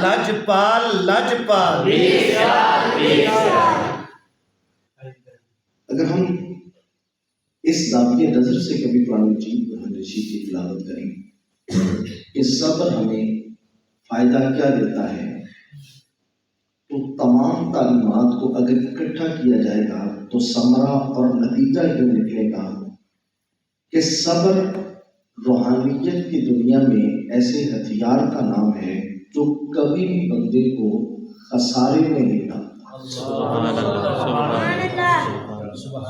لجپال لجپال. اگر ہم اس زاویہ نظر سے کبھی قرآن مجید اور حدیث کی تلاوت کریں کہ صبر ہمیں فائدہ کیا دیتا ہے، تو تمام تعلیمات کو اگر اکٹھا کیا جائے گا تو ثمرہ اور نتیجہ یہ نکلے گا کہ صبر روحانیت کی دنیا میں ایسے ہتھیار کا نام ہے جو کبھی بھی بندے کو خسارے میں نہیں ڈالتا.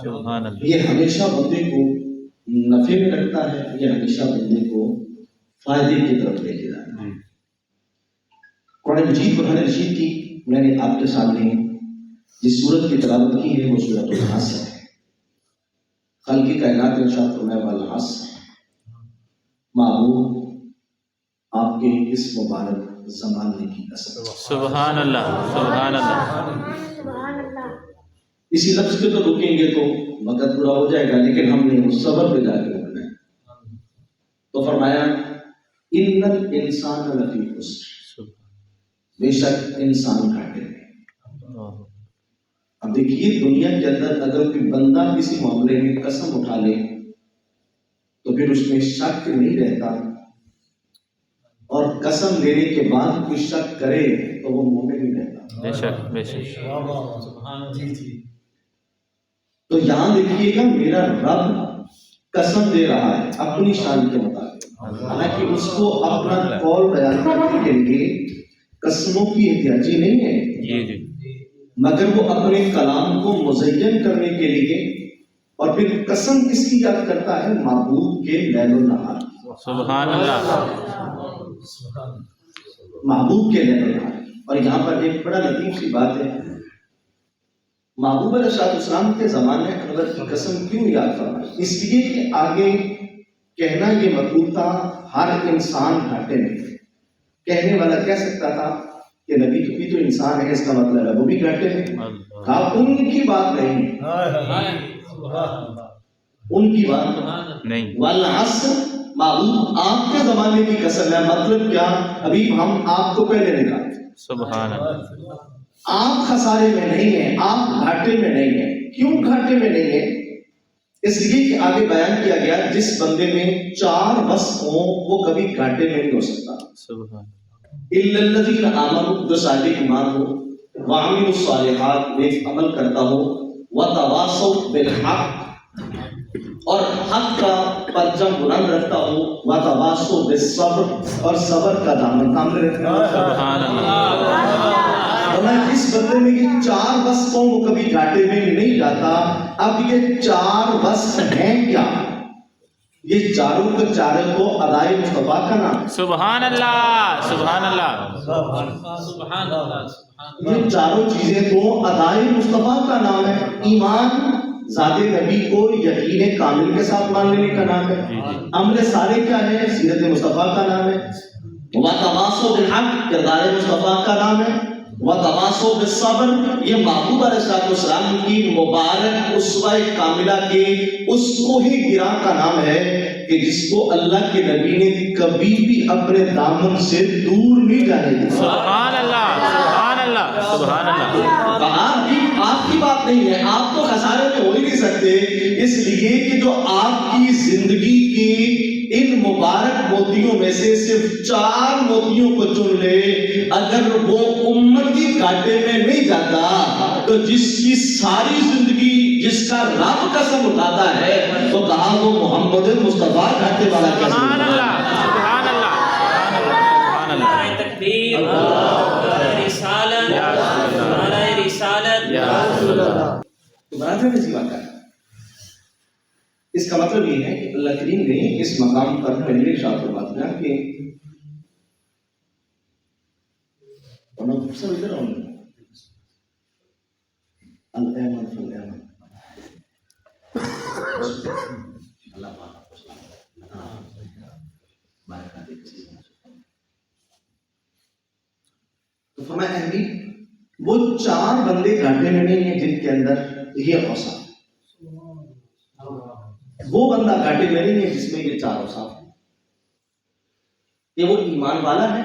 سبحان اللہ. یہ ہمیشہ بندے کو نفع میں رکھتا ہے، یہ ہمیشہ بندے کو فائدے کی طرف لے کے جاتا ہے. قرآن مجید برہان رشید کی میں نے آپ کے سامنے جس سورت کی تلاوت کی ہے وہ سورۃ العصر ہے. خلق کائنات نے ارشاد فرمایا والعصر، معبود آپ کے اس مبارک زمانے کی قسم. سبحان اللہ. سبحان اللہ. اسی لفظ پہ تو رکیں گے تو وقت پورا ہو جائے گا، لیکن ہم نے اس صبر پہ جا کے رکنا ہے. تو فرمایا ان الانسان لفی خسر، بے شک انسان گھاٹے میں. اب دیکھیے دنیا کے اندر اگر کوئی بندہ کسی معاملے میں قسم اٹھا لے تو پھر اس میں شک نہیں رہتا، اور قسم لینے کے بعد کوئی شک کرے تو وہ مومن نہیں رہتا. بے شک بے شک. تو یہاں دیکھیے گا میرا رب قسم دے رہا ہے اپنی شان کے مطابق، حالانکہ اس کو اپنا قول بیان کرنے کے لیے قسموں کی احتیاجی نہیں ہے، جی جی، مگر وہ اپنے کلام کو مزین کرنے کے لیے. اور پھر قسم کس کی یاد کرتا ہے؟ معبود کے لیل و نہار. سبحان اللہ. محبوب کے لیل و نہار. اور یہاں پر ایک بڑا لطیف سی بات ہے، محبوب علیہ السلام کے زمانے انور کی قسم کیوں یاد فرمائی؟ اس لیے کہ آگے کہنا یہ مطلوب تھا ہر انسان گھاٹے میں. کہنے والا کہہ سکتا تھا کہ نبی بھی تو انسان ہے، اس کا مطلب ہے وہ بھی گھاٹے میں. کہا ان کی بات نہیں ہے، ان کی بات نہیں. والعصر، معبود آپ کے زمانے کی قسم ہے. مطلب کیا؟ ابھی ہم آپ کو پہلے نکالتے. سبحان اللہ. آپ خسارے میں نہیں ہیں، آپ گھاٹے میں نہیں ہیں. کیوں گھاٹے میں نہیں ہیں؟ اس لیے کہ آگے بیان کیا گیا جس بندے میں 4 وصف ہوں وہ کبھی گھاٹے میں نہیں ہو سکتا. سبحان الا الذین آمنوا، جو صادق ایمان ہو، وعملوا الصالحات، نیک عمل کرتا ہو، وتواصوا بالحق، اور حق کا پرچم بلند رکھتا ہو، وتواصوا بالصبر، اور صبر کا دامن تھامے رکھتا ہو. سبحان اللہ. جس بندے میں یہ 4 وصف ہوں وہ کبھی گھاٹے میں نہیں جاتا. اب یہ 4 وصف ہیں کیا؟ یہ چاروں کے چاروں کو ادائے مصطفیٰ کا نام. سبحان اللہ. سبحان اللہ. سبحان اللہ. یہ چاروں چیزیں تو ادائے مصطفیٰ کا نام ہے. ایمان ذات نبی کو یقین کامل کے ساتھ مان لینے کا نام ہے. عمل صالح کیا ہے؟ سیرت مصطفیٰ کا نام ہے. وتواصوا بالحق کردار مصطفیٰ کا نام ہے. وتواصوا بالصبر، یہ محبوب علیہ السلام کی مبارک اسوہ کاملہ کے اس کوہ گراں کا نام ہے کہ جس کو اللہ کے نبی نے کبھی بھی اپنے دامن سے دور نہیں جانے دیا. سبحان اللہ. سبحان اللہ. سبحان اللہ. کہا کہ آپ کی بات نہیں ہے، آپ تو خسارے میں ہو ہی نہیں سکتے، اس لیے کہ جو آپ کی زندگی کی ان مبارک موتیوں میں سے صرف 4 موتیوں کو چن لے، اگر وہ امتی گھاٹے میں نہیں جاتا تو جس کی ساری زندگی جس کا رب قسم اٹھاتا ہے تو کہا وہ محمد مصطفیٰ گھاٹے والا قسم. سبحان اللہ. سبحان اللہ. سبحان اللہ. نعرہ تکبیر، نعرہ رسالت، نعرہ رسالت. تو برادر نے بات کہا، اس کا مطلب یہ ہے کہ اللہ کریم نے اس مقام پر پہلے ارشاد فرمایا تھا کہ سب ادھر آؤں الایمن فالایمن اللہ تو فرمایا اہلی وہ 4 بندے گھاٹے میں نہیں ہیں جن کے اندر یہ اوصاف، وہ بندہ گھاٹے میں نہیں ہے جس میں یہ 4 اوصاف ہیں. یہ وہ ایمان والا ہے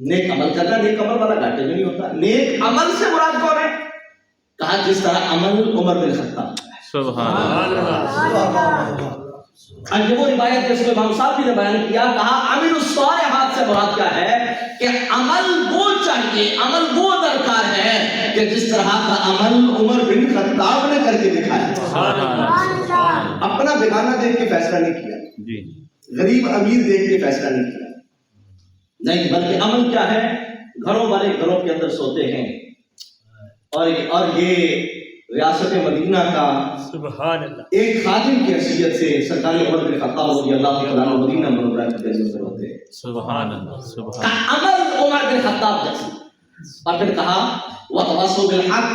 نیک عمل کرنا، نیک عمل والا گھاٹے میں نہیں ہوتا. نیک عمل سے مراد کون ہے؟ کہا جس طرح عمل عمر بن خطاب. سبحان اللہ. اب یہ وہ روایت جس کو امام صاحب نے بیان کیا، کہا عامل الصالحات سے مراد کیا ہے کہ عمل وہ چاہیے، عمل وہ درکار ہے کہ جس طرح کا عمل عمر بن خطاب نے کر کے دکھایا. اپنا بیگانہ دیکھ کے فیصلہ نہیں کیا، جی غریب امیر دیکھ کے فیصلہ نہیں کیا، نہیں، بلکہ عمل کیا ہے؟ گھروں والے گھروں کے اندر سوتے ہیں اور یہ ریاست مدینہ کا سبحان اللہ ایک خادم کی حیثیت سے سرکار عمر بن خطاب رضی اللہ تعالیٰ عنہ مدینہ منورہ کے دل میں ہوتے ہیں. سبحان اللہ. سبحان کا عمل عمر بن خطاب جیسا. اور پھر کہا وَتَوَاصَوْا بِالْحَقِّ،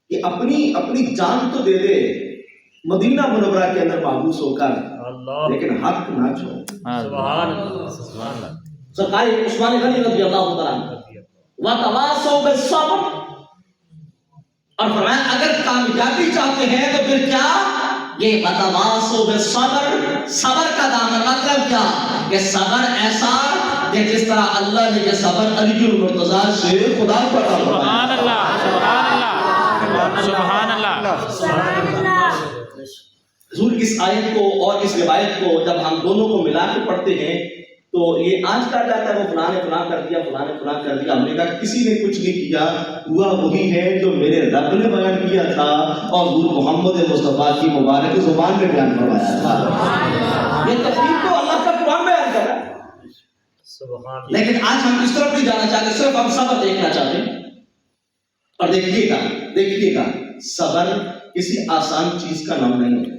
کہ اپنی جان تو دے دے مدینہ منورہ کے اندر محبوس ہو کر، لیکن حق نہ چھوڑ. سبحان اللہ. سرکار عثمان غنی رضی اللہ تعالیٰ عنہ وَتَوَاصَوْا بِالصَّبْرِ، اور فرمایا اگر کامیابی چاہتے ہیں تو پھر کیا؟ یہ وَتَوَاصَوْا بِالصَّبْرِ، صبر کا دامن. مطلب کیا؟ کہ صبر ایسا کہ جس طرح اللہ نے یہ صبر علی المرتضیٰ سے خدا پر سبحان اللہ. سبحان اللہ. سبحان اللہ. حضور اس آیت کو اور اس روایت کو جب ہم دونوں کو ملا کے پڑھتے ہیں تو یہ آج کہا جاتا ہے وہ فلاں نے فلاں کر دیا، فلاں نے فلاں کر دیا. ہم نے کہا کسی نے کچھ نہیں کیا، ہوا وہی ہے جو میرے رب نے بیان کیا تھا اور حضور محمد مصطفیٰ کی مبارک زبان میں بیان کروایا تھا. یہ تفریق تو اللہ کا قرآن بیان کر رہا ہے. لیکن آج ہم اس طرف نہیں جانا چاہتے، صرف ہم صبر دیکھنا چاہتے ہیں. اور دیکھیے گا صبر کسی آسان چیز کا نام نہیں ہے.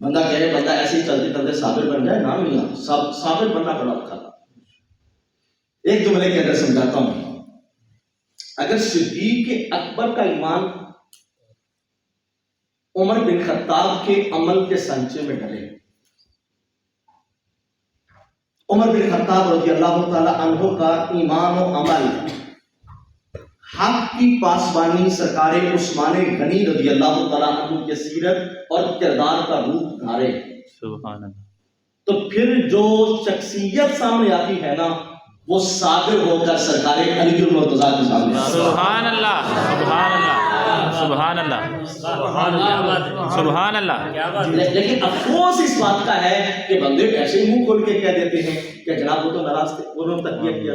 بندہ کہے بندہ ایسے ہی چلتے چلتے صابر بن جائے، نام نہیں. صابر بننا بڑا اوکھا. ایک جملے کے اندر سمجھاتا ہوں. اگر صدیق اکبر کا ایمان عمر بن خطاب کے عمل کے سانچے میں ڈلے، عمر بن خطاب رضی اللہ تعالی عنہ کا ایمان و عمل حق کی پاسبانی سرکار عثمان غنی رضی اللہ تعالیٰ عنہ کی سیرت اور کردار کا روپ دھارے، سبحان اللہ. تو پھر جو شخصیت سامنے آتی ہے نا وہ صابر ہو کر سرکار علی المرتضیٰ کے سامنے. سبحان اللہ. سبحان اللہ. سبحان اللہ. سبحان اللہ. لیکن افسوس اس بات کا ہے کہ بندے ایسے ہی منہ کھول کے کہہ دیتے ہیں کہ جناب وہ تو ناراض تھے، انہوں نے تقویہ کیا.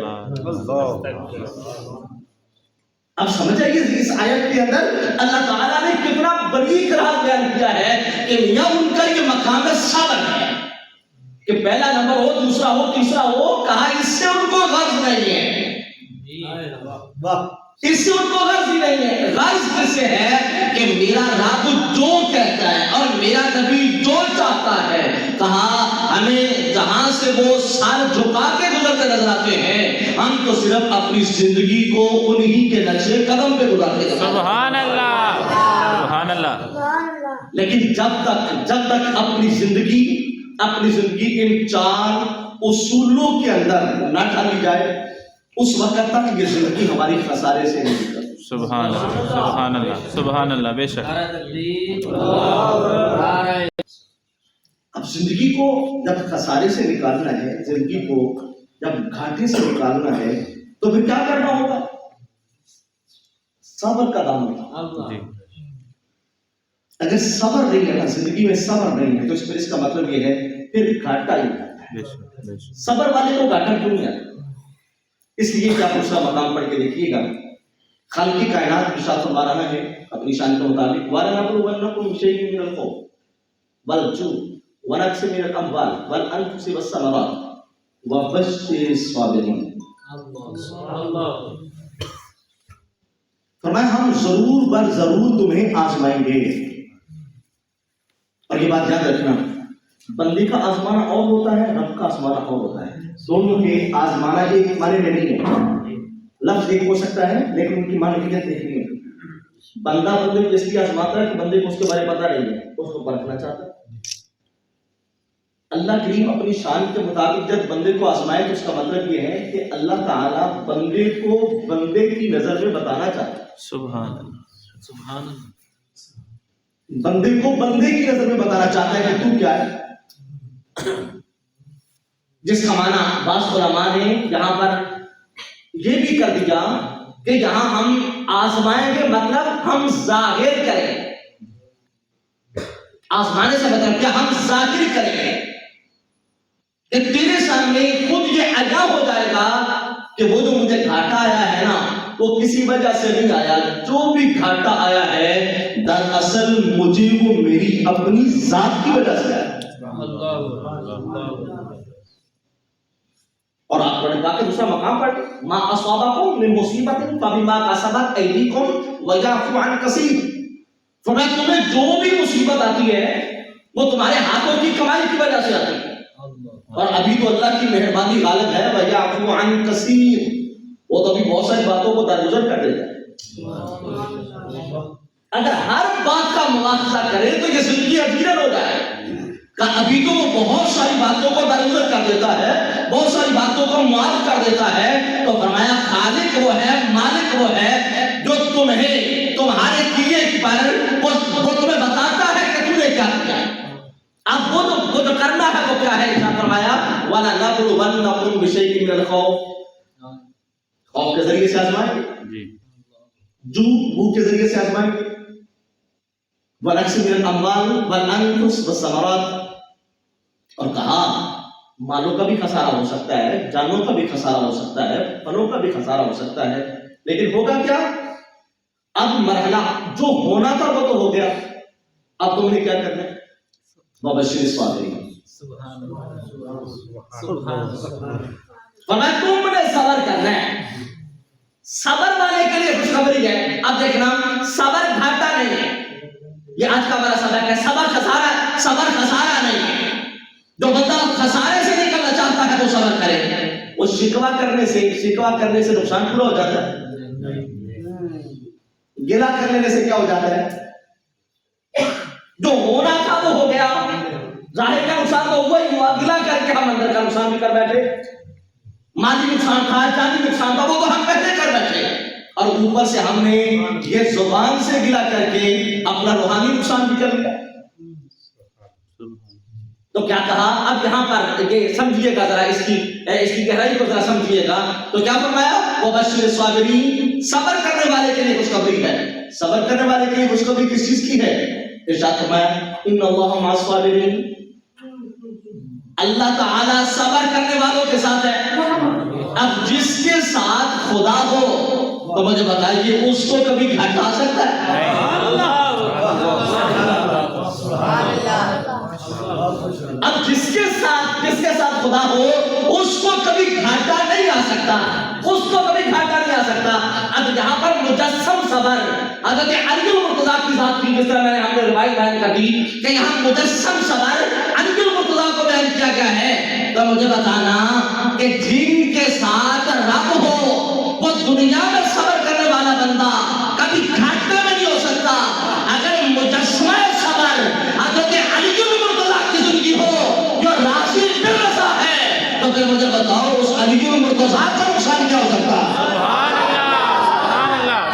اب سمجھ آئیے اس آیت کے اندر اللہ تعالیٰ نے کتنا بریک راز بیان کیا ہے کہ میاں ان کا یہ مقام صبر ہے کہ پہلا نمبر ہو، دوسرا ہو، تیسرا ہو. کہا اس سے ان کو غرض نہیں ہے، اس سے ان کو غرض ہی نہیں ہے. غرض کس سے ہے کہ میرا رب جو کہتا ہے اور میرا نبی جو چاہتا ہے. کہا ہمیں جہاں سے وہ سر جھکا کے گزرتے نظر آتے ہیں، ہم تو صرف اپنی زندگی کو انہی کے نقشے قدم پہ گزارتے ہیں. سبحان اللہ. سبحان اللہ. لیکن جب تک اپنی زندگی ان 4 اصولوں کے اندر نہ ڈالی جائے اس وقت تک یہ زندگی ہماری خسارے سے نہیں نکلتی. سبحان اللہ. سبحان اللہ. سبحان اللہ. بے شک. اب زندگی کو جب خسارے سے نکالنا ہے، زندگی کو جب گھاٹے سے نکالنا ہے تو پھر کیا کرنا ہوگا؟ صبر کا دامن. جی. اگر صبر نہیں ہے نا، زندگی میں صبر نہیں ہے تو اس کا مطلب یہ ہے پھر گھاٹا ہی ہے. بے شک. بے شک. صبر والے کو گھاٹا کیوں نہیں آتا؟ اس لیے کہ آپ دوسرا مقام پڑھ کے دیکھیے گا. خالق کائنات ارشاد فرما رہا ہے اپنی شان کے مطابق وَلَنَبْلُوَنَّكُمْ بِشَيْءٍ مِّنَ الْخَوْفِ وَالْجُوعِ وَنَقْصٍ مِّنَ الْأَمْوَالِ وَالْأَنفُسِ وَالثَّمَرَاتِ وَبَشِّرِ الصَّابِرِينَ. فرمایا ہم ضرور بر ضرور تمہیں آزمائیں گے. اور یہ بات یاد رکھنا، بندے کا آزمانا اور ہوتا ہے، رب کا آزمانا اور ہوتا ہے. دونوں کے آزمانا ایک معنی میں نہیں ہے. لفظ ایک ہو سکتا ہے لیکن ان کی معنویت ایک نہیں ہے. بندہ بندے کو اس لیے آزماتا ہے کہ بندے کو اس کے بارے میں پتہ نہیں ہے، اس کو پرکھنا چاہتا ہے. اللہ کریم اپنی شان کے مطابق جب بندے کو آزمائے تو اس کا مطلب یہ ہے کہ اللہ تعالیٰ بندے کو بندے کی نظر میں بتانا چاہتا ہے. سبحان اللہ. سبحان اللہ. بندے کو بندے کی نظر میں بتانا چاہتا ہے کہ تو کیا ہے. جس کا معنی بعض علماء نے یہاں پر یہ بھی کر دیا کہ یہاں ہم آزمائیں گے مطلب ہم ظاہر کریں، آزمانے سے مطلب کیا، ہم ظاہر کریں گے کہ تیرے سامنے خود یہ عیاں ہو جائے گا کہ وہ جو مجھے گھاٹا آیا ہے نا وہ کسی وجہ سے نہیں آیا، جو بھی گھاٹا آیا ہے دراصل مجھے وہ میری اپنی ذات کی وجہ سے آیا۔ اور آپ پڑھیں گا کہ دوسرا مقام پر ما اصابکم من مصیبت فبما کسبت ایدیکم ویعفو عن کثیر، فرمایا تمہیں جو بھی مصیبت آتی ہے وہ تمہارے ہاتھوں کی کمائی کی وجہ سے آتی ہے، اور ابھی تو اللہ کی مہربانی غالب ہے، ویعفو عن کثیر، وہ تو ابھی بہت ساری باتوں کو درگزر کر دیتا ہے۔ اگر ہر بات کا مواخذہ کرے تو یہ زندگی ادھیرن ہو جائے کہ ابھی تو وہ بہت ساری باتوں کو درگزر کر دیتا ہے، بہت ساری باتوں کو معاف کر دیتا ہے، تو فرمایا خالق وہ ہے، مالک وہ ہے جو تمہیں تمہارے کیے پر وہ تمہیں بتاتا ہے کہ تم نے کیا کیا ہے۔ اب وہ جو کرنا ہے وہ کیا ہے، ارشاد فرمایا وَلَنَبْلُوَنَّكُمْ بِشَيْءٍ مِّنَ الْخَوْفِ، خوف کے ذریعے سے آزمائیں گے، جو بھوک کے ذریعے سے آزمائیں گے، وَنَقْصٍ مِّنَ الْأَمْوَالِ وَالْأَنفُسِ وَالثَّمَرَاتِ، اور کہا مالوں کا بھی خسارہ ہو سکتا ہے، جانوں کا بھی خسارہ ہو سکتا ہے، پھلوں کا بھی خسارہ ہو سکتا ہے، لیکن ہوگا کیا، اب مرحلہ جو ہونا تھا وہ تو ہو گیا، اب تم نے کیا کرنا ہے، وَبَشِّرِ الصَّابِرِينَ، فرمایا تم نے صبر کرنا ہے، صبر والے کے لیے خوشخبری ہے۔ اب دیکھنا صبر گھاٹا نہیں ہے، یہ آج کا ہمارا سبق ہے، صبر خسارہ نہیں ہے۔ جو بندہ خسارے سے نکلنا چاہتا ہے وہ صبر کرے، وہ شکوہ کرنے سے نقصان پورا ہو جاتا ہے، گلہ کر لینے سے کیا ہو جاتا ہے، جو ہونا تھا وہ ہو گیا، ظاہر کا نقصان تو وہی ہوا، گلہ کر کے ہم اندر کا نقصان بھی کر بیٹھے، مالی نقصان تھا، جانی نقصان تھا، وہ تو ہم پہلے کر بیٹھے، اور اوپر سے ہم نے یہ زبان سے گلہ کر کے اپنا روحانی نقصان بھی کر لیا۔ تو کیا کہا، اب یہاں پر یہ سمجھیے گا ذرا، اس کی گہرائی کو ذرا سمجھیے گا، تو کیا فرمایا، وَبَشِّرِ الصَّابِرِينَ، صبر کرنے والے کے لیے خوشخبری ہے۔ صبر کرنے والے کے لیے خوشخبری کس چیز کی ہے، ارشاد فرمایا ان اللہ مع الصابرین، اللہ تعالیٰ صبر کرنے والوں کے ساتھ ہے۔ اب جس کے ساتھ خدا ہو تو مجھے بتائیے اس کو کبھی گھاٹا آ سکتا ہے؟ اب جس کے ساتھ خدا ہو اس کو کبھی گھاٹا نہیں آ سکتا، اس کو کبھی گھاٹا نہیں آ سکتا۔ اب یہاں پر مجسم صبر حضرت علی المرتضیٰ کی ذات کی، جس طرح میں نے ہم نے روایت بیان کر دی کہ یہاں مجسم صبر علی المرتضیٰ کو بیان کیا گیا ہے، تو مجھے بتانا کہ جن کے ساتھ رب ہو وہ دنیا میں صبر کرنے والا بندہ کبھی گھاٹے میں نہیں ہو سکتا۔ اگر مجسمہ صبر حضرت علی المرتضیٰ کی زندگی ہو جو راضی بالرضا ہے، تو پھر مجھے بتاؤ اس علی المرتضیٰ کا نقصان کیا ہو سکتا ہے؟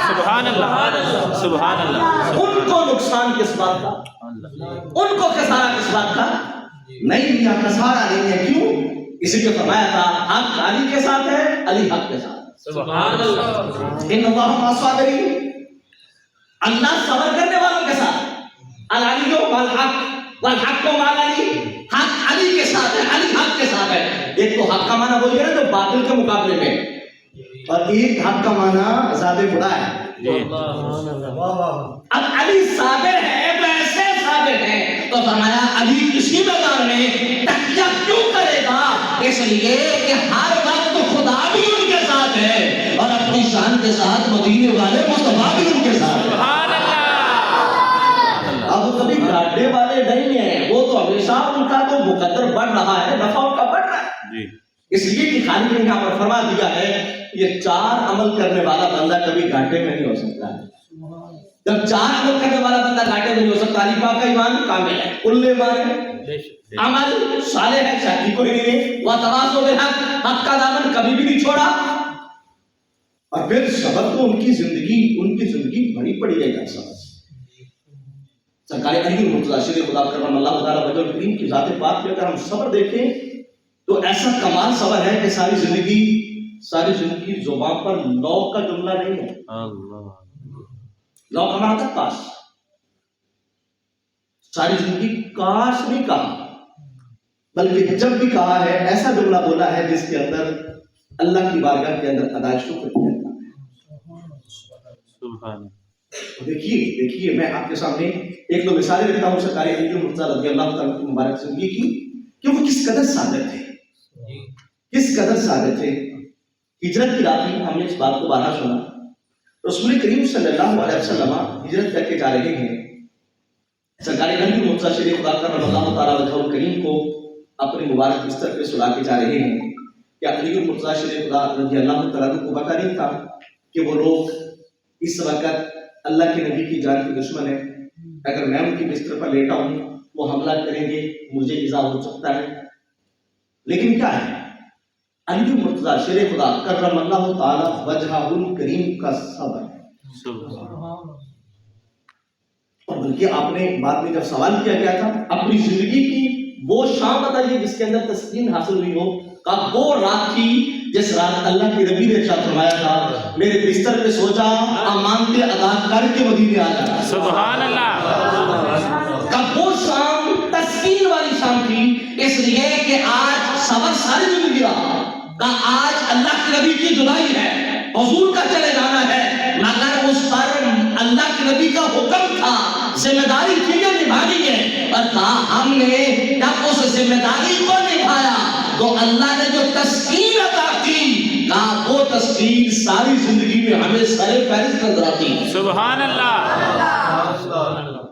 سبحان اللہ، سبحان اللہ۔ ان کو نقصان کس بات کا، ان کو خسارہ کس بات کا نہیں دیا، خسارہ نہیں ہے، کیوں؟ اسی لیے فرمایا تھا حق علی کے ساتھ ہے، علی حق کے ساتھ۔ سبحان اللہ، ان اللہ مع الصابرین، اللہ صبر کرنے والوں کے ساتھ، العلی والحق والحق مع علی، حق علی کے ساتھ ہے، علی حق کے ساتھ ہے۔ ایک تو حق کا معنی وہی ہے جو باطل کے مقابلے میں، اور ایک حق کا معنی ذات خدا ہے۔ اب علی صابر ہے تو ایسے صابر ہے، تو فرمایا علی کسی میدان میں تکیہ کیوں کرے گا، اس لیے کہ ہر وقت خدا بھی ان کے ساتھ ہے اور اپنی شان کے ساتھ مدینے والے مصطفیٰ بھی ان کے ساتھ ہے۔ اب کبھی گھاٹے والے نہیں ہیں، وہ تو ہمیشہ ان کا تو مقدر بڑھ رہا ہے، نفع ان کا بڑھ رہا ہے، اس لیے کہ خالق نے یہاں پر فرما دیا ہے یہ 4 عمل کرنے والا بندہ کبھی گھاٹے میں نہیں ہو سکتا۔ جب 4 عمل کرنے والا بندہ گھاٹے میں نہیں ہو سکتا، علی پاک کا ایمان کامل ہے، کل ایمان ہے، عمل صالح ہے، شاکی کوئی نہیں ہے، وَتَوَاصَوْا بِالْحَقِّ، حق کا دامن کبھی بھی نہیں چھوڑا، اور پھر صبر تو ان کی زندگی بڑی پڑی ہے۔ جیسا سرکار علی المرتضیٰ شریف خدا کرم اللہ تعالیٰ وجہ الکریم کی ذات پاک میں اگر ہم صبر دیکھیں تو ایسا کمال صبر ہے کہ ساری زندگی زبان پر لو کا جملہ نہیں ہے. لو کا معنی تھا کاش. ساری زندگی کاش نہیں کہا، بلکہ جب بھی کہا ہے ایسا جملہ بولا ہے جس کے اندر اللہ کی بارگاہ کے اندر ادائے شکر کیا جاتا ہے. دیکھیے میں آپ کے سامنے ایک دو مثالیں دیتا ہوں سرکار علی مرتضیٰ رضی اللہ تعالیٰ کی مبارک زندگی کی کہ وہ کس قدر صادق تھے، کس قدر صادق تھے. ہجرت کی رات میں ہم نے اس بات کو بارہا سنا. رسول کریم صلی اللہ علیہ وسلم ہجرت کر کے جا رہے ہیں. سرکار علی مرتضیٰ شریف خدا کرم اللہ تعالیٰ وجہ الکریم کو اپنے مبارک بستر پہ سلا کے جا رہے ہیں. کیا علی مرتضیٰ شریف خدا رضی اللہ تعالیٰ کو پتہ نہیں تھا کہ وہ لوگ اس وقت اللہ کے نبی کی جان کی دشمن ہے؟ اگر میں ان کی بستر پر لیٹا ہوں وہ حملہ کریں گے، مجھے ایذا ہو سکتا ہے. لیکن کیا ہے علی مرتضیٰ شیر خدا کرم اللہ تعالی وجہہ الکریم کا صبر ہے. اور بلکہ آپ نے بعد میں جب سوال کیا گیا تھا اپنی زندگی کی وہ شام بتائیے جس کے اندر تسکین حاصل ہوئی ہو، کہ وہ رات تھی جس رات اللہ کے نبی نے ارشاد فرمایا تھا میرے بستر پہ سو جا، امانتیں ادا کر کے مدینے آ جا. سبحان اللہ. کہ وہ شام تسکین والی شام تھی، اس لیے کہ آج صبر ساری زندگی رہا. کہ آج اللہ کے نبی کی جدائی ہے، حضور کا چلے جانا ہے، مگر اس پر اللہ کے نبی کا حکم تھا، ذمہ داری تھی کہ نبھانی ہے. اور کہا ہم نے جب اس ذمہ داری کو نبھایا تو اللہ نے جو تسکین عطا کی، کہا وہ تسکین ساری زندگی میں ہمیں سارے فیض نظر آتی. سبحان اللہ.